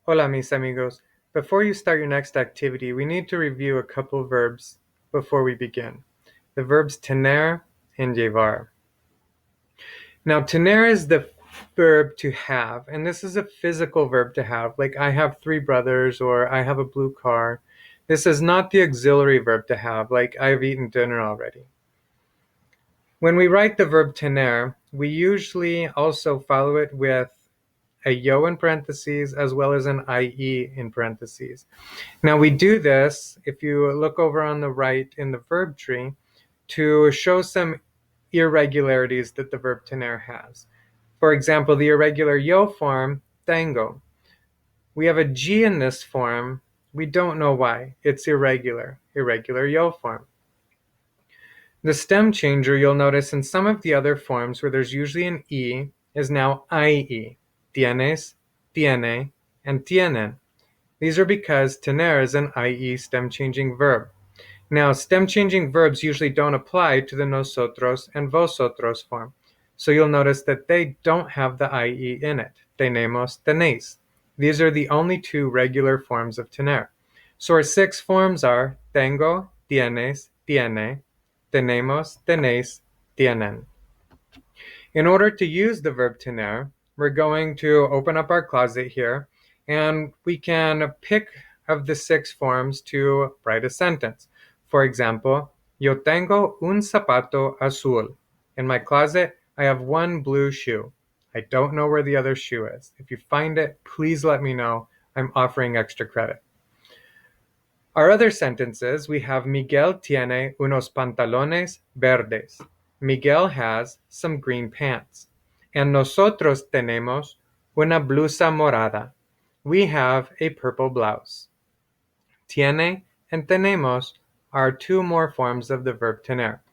Hola, mis amigos. Before you start your next activity, we need to review a couple verbs before we begin. The verbs tener and llevar. Now, tener is the verb to have, and this is a physical verb to have, like I have 3 brothers or I have a blue car. This is not the auxiliary verb to have, like I've eaten dinner already. When we write the verb tener, we usually also follow it with a yo in parentheses as well as an IE in parentheses. Now we do this, if you look over on the right in the verb tree, to show some irregularities that the verb tener has. For example, the irregular yo form, tengo. We have a G in this form. We don't know why. It's irregular yo form. The stem changer you'll notice in some of the other forms where there's usually an E is now IE. Tienes, tiene, and tienen. These are because tener is an IE stem changing verb. Now, stem changing verbs usually don't apply to the nosotros and vosotros form. So you'll notice that they don't have the IE in it. Tenemos, tenéis. These are the only 2 regular forms of tener. So our 6 forms are tengo, tienes, tiene, tenemos, tenéis, tienen. In order to use the verb tener, we're going to open up our closet here, and we can pick of the 6 forms to write a sentence. For example, yo tengo un zapato azul. In my closet, I have 1 blue shoe. I don't know where the other shoe is. If you find it, please let me know. I'm offering extra credit. Our other sentences, we have Miguel tiene unos pantalones verdes. Miguel has some green pants. And nosotros tenemos una blusa morada. We have a purple blouse. Tiene and tenemos are 2 more forms of the verb tener.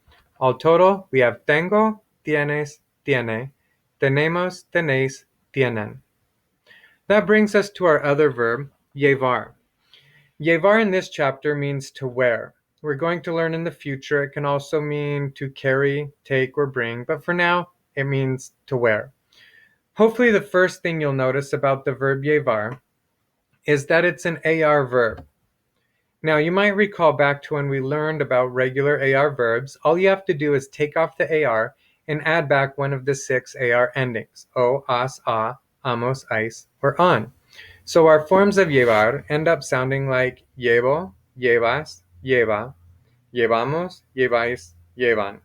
All total, we have tengo, tienes, tiene, tenemos, tenéis, tienen. That brings us to our other verb, llevar. Llevar in this chapter means to wear. We're going to learn in the future it can also mean to carry, take, or bring, but for now, it means to wear. Hopefully the first thing you'll notice about the verb llevar is that it's an AR verb. Now you might recall back to when we learned about regular AR verbs, all you have to do is take off the AR and add back one of the 6 AR endings, o, as, a, amos, ais, or on. So our forms of llevar end up sounding like llevo, llevas, lleva, llevamos, lleváis, llevan.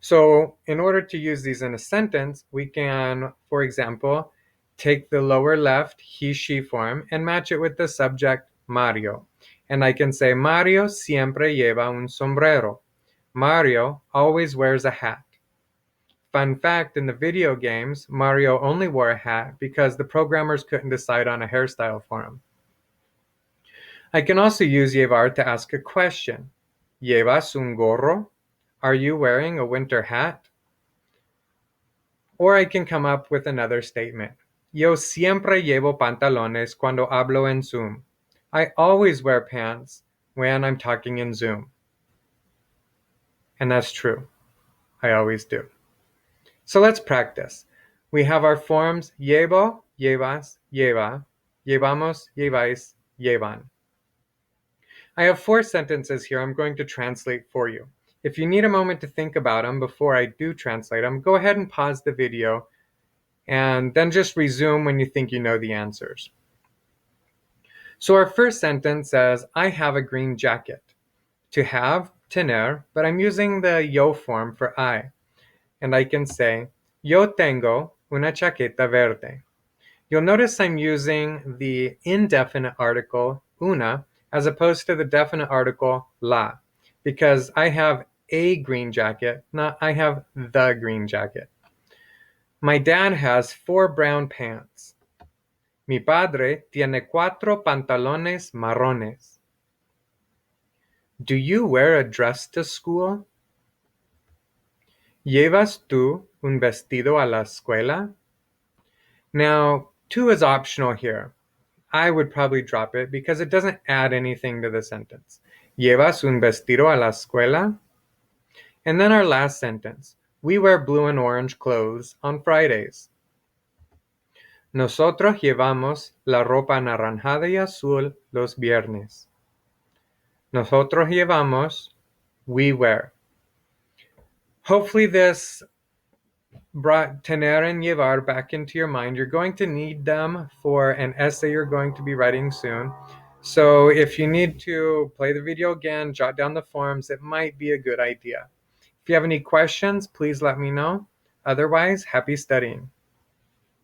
So in order to use these in a sentence, we can, for example, take the lower left he, she form and match it with the subject Mario. And I can say, Mario siempre lleva un sombrero. Mario always wears a hat. Fun fact, in the video games, Mario only wore a hat because the programmers couldn't decide on a hairstyle for him. I can also use llevar to ask a question. ¿Llevas un gorro? Are you wearing a winter hat? Or I can come up with another statement. Yo siempre llevo pantalones cuando hablo en Zoom. I always wear pants when I'm talking in Zoom. And that's true. I always do. So let's practice. We have our forms llevo, llevas, lleva, llevamos, lleváis, llevan. I have 4 sentences here I'm going to translate for you. If you need a moment to think about them before I do translate them, go ahead and pause the video and then just resume when you think you know the answers. So our first sentence says, I have a green jacket. To have, tener, but I'm using the yo form for I. And I can say, yo tengo una chaqueta verde. You'll notice I'm using the indefinite article una as opposed to the definite article la, because I have a green jacket, not I have the green jacket. My dad has 4 brown pants. Mi padre tiene 4 pantalones marrones. Do you wear a dress to school? ¿Llevas tú un vestido a la escuela? Now, to is optional here. I would probably drop it because it doesn't add anything to the sentence. ¿Llevas un vestido a la escuela? And then our last sentence. We wear blue and orange clothes on Fridays. Nosotros llevamos la ropa anaranjada y azul los viernes. Nosotros llevamos, we wear. Hopefully this brought tener and llevar back into your mind. You're going to need them for an essay you're going to be writing soon. So if you need to play the video again, jot down the forms, it might be a good idea. If you have any questions, please let me know. Otherwise, happy studying.